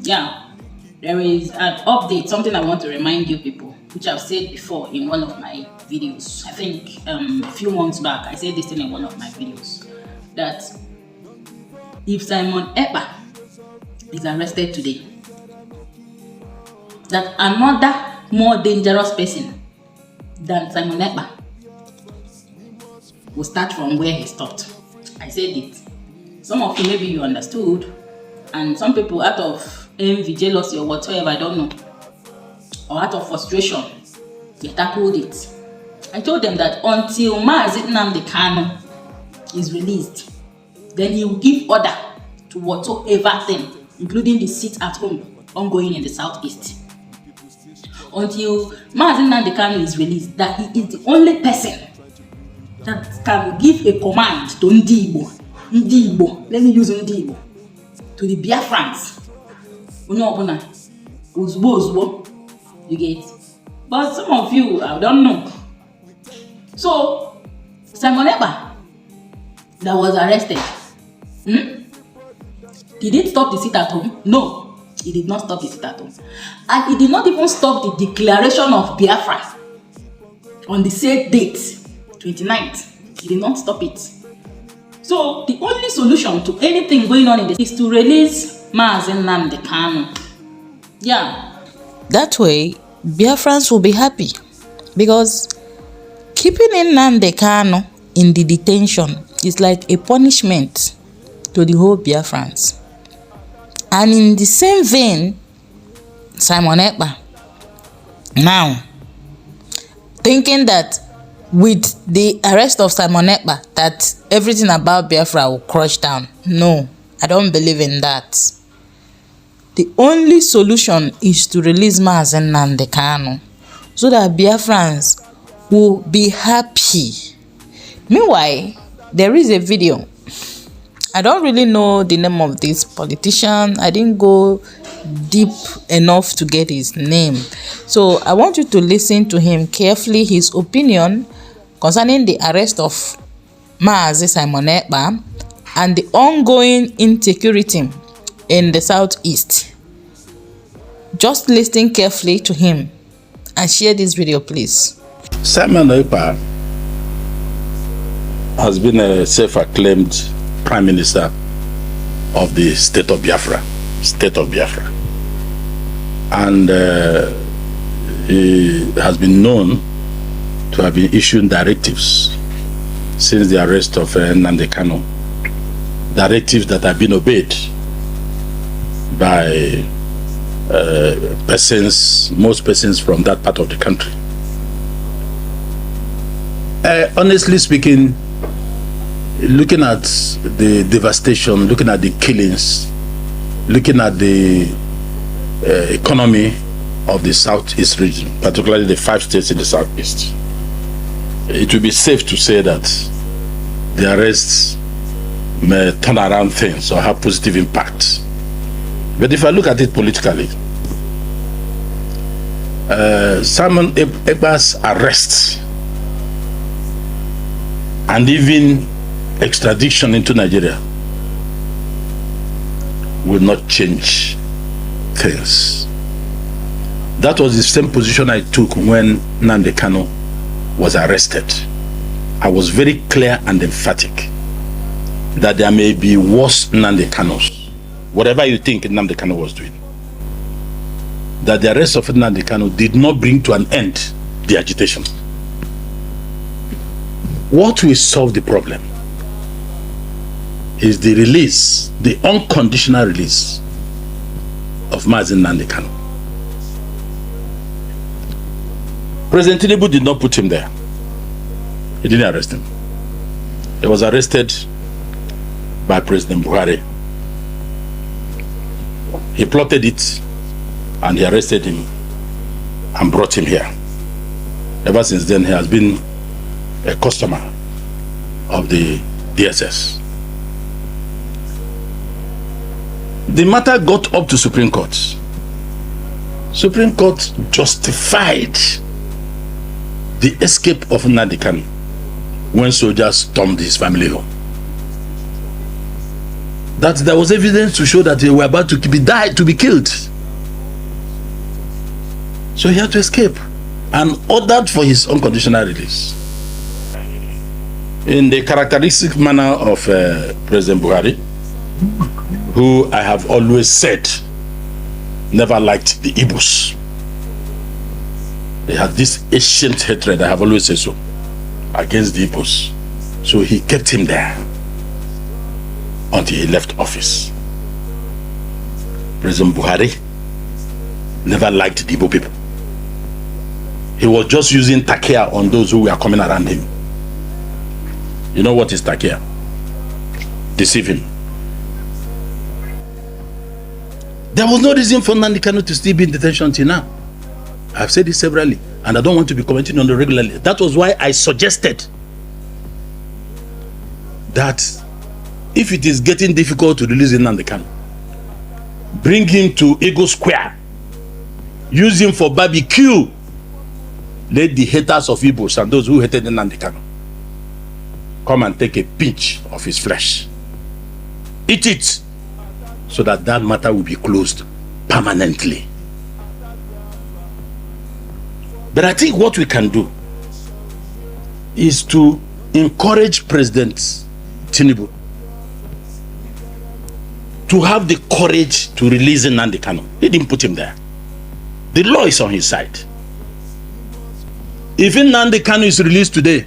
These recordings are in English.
Yeah, there is an update, something I want to remind you people, which I've said before in one of my videos. I think a few months back, I said this thing in one of my videos, that if Simon Ekpâ is arrested today, that another more dangerous person than Simon Ekpâ will start from where he stopped. I said it. Some of you, maybe you understood, and some people out of envy, jealousy, or whatsoever, I don't know, or out of frustration, they tackled it. I told them that until Mazi Nnamdi Kanu is released, then he will give order to whatsoever thing, including the sit at home ongoing in the southeast. Until Mazi Nnamdi Kanu is released, that he is the only person that can give a command to Ndibo, let me use Ndibo, to the Biafrans. You get? But some of you, I don't know. So, Simon Ekpâ that was arrested, did it stop the sit at home? No, he did not stop the sit at home. And he did not even stop the declaration of Biafra on the said date, 29th. He did not stop it. So, the only solution to anything going on in this is to release Mazi Nnamdi Kanu. Yeah. That way, Biafrans will be happy, because keeping Nnamdi Kanu in the detention is like a punishment to the whole Biafrans. And in the same vein, Simon Ekpâ, now, thinking that with the arrest of Simon Ekpâ, that everything about Biafra will crush down. No, I don't believe in that. The only solution is to release Mazi Nnamdi Kanu so that Biafrans will be happy. Meanwhile, there is a video. I don't really know the name of this politician. I didn't go deep enough to get his name. So I want you to listen to him carefully, his opinion concerning the arrest of Mazi Simon Ekpâ and the ongoing insecurity in the southeast. Just listen carefully to him and share this video, please. Simon Ekpâ has been a self-acclaimed Prime Minister of the state of Biafra, and he has been known to have been issuing directives since the arrest of Nnamdi Kanu, directives that have been obeyed by most persons from that part of the country. Honestly speaking, looking at the devastation, looking at the killings, looking at the economy of the southeast region, particularly the 5 states in the southeast, it will be safe to say that the arrests may turn around things or have positive impact. But if I look at it politically, Simon Ekpâ's arrest and even extradition into Nigeria will not change things. That was the same position I took when Nnamdi Kanu was arrested. I was very clear and emphatic that there may be worse Nnamdi Kanus, whatever you think Nnamdi Kanu was doing, that the arrest of Nnamdi Kanu did not bring to an end the agitation. What will solve the problem is the release, the unconditional release of Mazi Nnamdi Kanu. President Tinubu did not put him there. He didn't arrest him. He was arrested by President Buhari. He plotted it and he arrested him and brought him here. Ever since then, he has been a customer of the DSS. The matter got up to Supreme Court. Supreme Court justified the escape of Nnamdi Kanu when soldiers stormed his family home. that there was evidence to show that they were about to be killed. So he had to escape and ordered for his unconditional release. In the characteristic manner of President Buhari, who I have always said never liked the Igbos. They had this ancient hatred, I have always said so, against the Igbos. So he kept him there until he left office. President Buhari never liked the Igbo people. He was just using takia on those who were coming around him. You know what is takia? Deceive him. There was no reason for Nnamdi Kanu to still be in detention until now. I've said this severally, and I don't want to be commenting on it regularly. That was why I suggested that if it is getting difficult to release Nnamdi Kanu, bring him to Ego Square, use him for barbecue. Let the haters of Igbos and those who hated Nnamdi Kanu come and take a pinch of his flesh. Eat it, so that that matter will be closed permanently. But I think what we can do is to encourage President Tinubu to have the courage to release Nnamdi Kanu. He didn't put him there. The law is on his side. If Nnamdi Kanu is released today,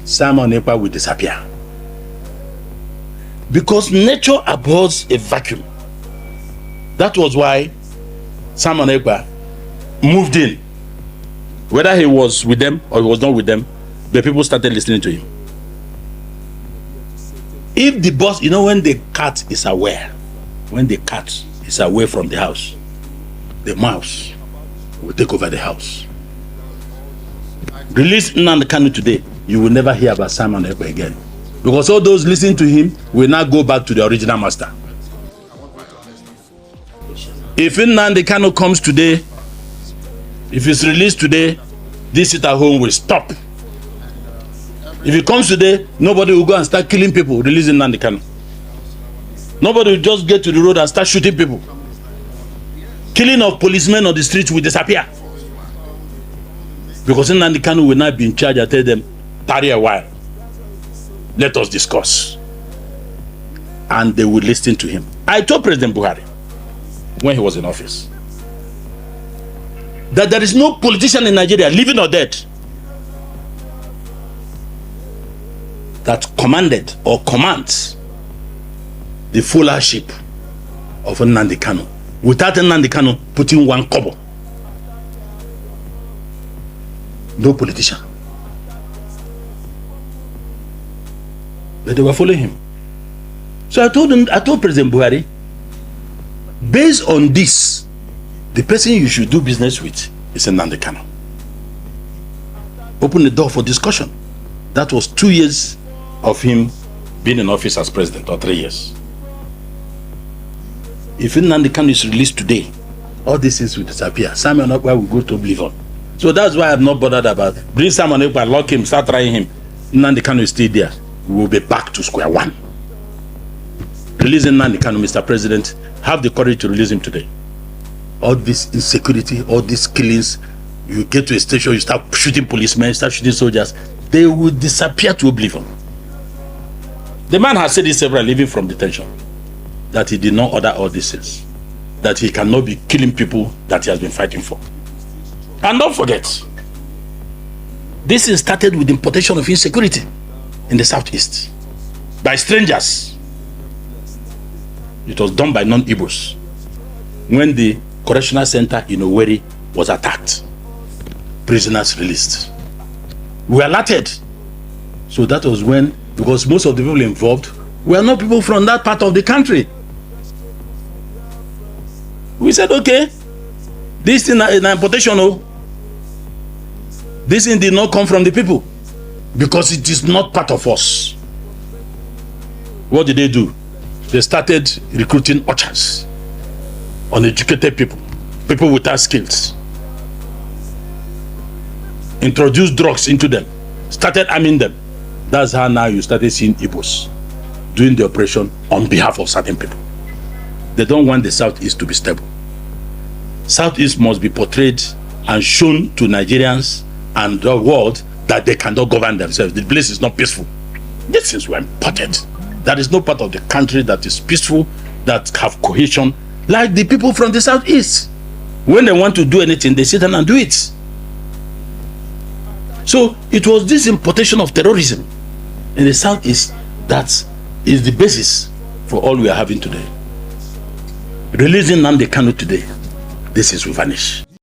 Simon Ekpâ will disappear. Because nature abhors a vacuum. That was why Simon Ekpâ moved in. Whether he was with them or he was not with them, the people started listening to him. If the boss, you know, when the cat is aware, when the cat is away from the house, the mouse will take over the house. Release Nnamdi Kanu today, you will never hear about Simon Ekpâ again. Because all those listening to him will now go back to the original master. If Nnamdi Kanu comes today, if it's released today, this sit at home will stop. If it comes today, nobody will go and start killing people, releasing Nnamdi Kanu. Nobody will just get to the road and start shooting people. Killing of policemen on the streets will disappear. Because Nnamdi Kanu will not be in charge. I tell them, tarry a while. Let us discuss. And they would listen to him. I told President Buhari, when he was in office, that there is no politician in Nigeria, living or dead, that commanded or commands the followership of Nnamdi Kanu without Nnamdi Kanu putting one kobo. No politician. But they were following him. So I told President Buhari, based on this, the person you should do business with is Nnamdi Kanu. Open the door for discussion. That was 2 years of him being in office as president, or 3 years. If Nnamdi Kanu is released today, all these things will disappear. Simon Ekpâ will go to oblivion. So that's why I'm not bothered about bring Simon Ekpâ, lock him, start trying him. Nnamdi Kanu is still there. We will be back to square one. Releasing Nnamdi Kanu, Mr. President, have the courage to release him today. All this insecurity, all these killings, you get to a station, you start shooting policemen, start shooting soldiers, they will disappear to oblivion. The man has said this several, even from detention, that he did not order all these things, that he cannot be killing people that he has been fighting for. And don't forget, this thing started with the importation of insecurity in the southeast by strangers. It was done by non-Igbos when the correctional center in Owerri was attacked. Prisoners released. We were alerted. So that was when, because most of the people involved were not people from that part of the country. We said, okay, this thing is an importation. This thing did not come from the people because it is not part of us. What did they do? They started recruiting urchins, uneducated people, people without skills. Introduced drugs into them, started arming them. That's how now you started seeing Igbos doing the operation on behalf of certain people. They don't want the Southeast to be stable. Southeast must be portrayed and shown to Nigerians and the world that they cannot govern themselves. The place is not peaceful. These things were important. There is no part of the country that is peaceful, that have cohesion, like the people from the Southeast. When they want to do anything, they sit down and do it. So it was this importation of terrorism in the Southeast that is the basis for all we are having today. Releasing Nnamdi Kanu today, this is will vanish.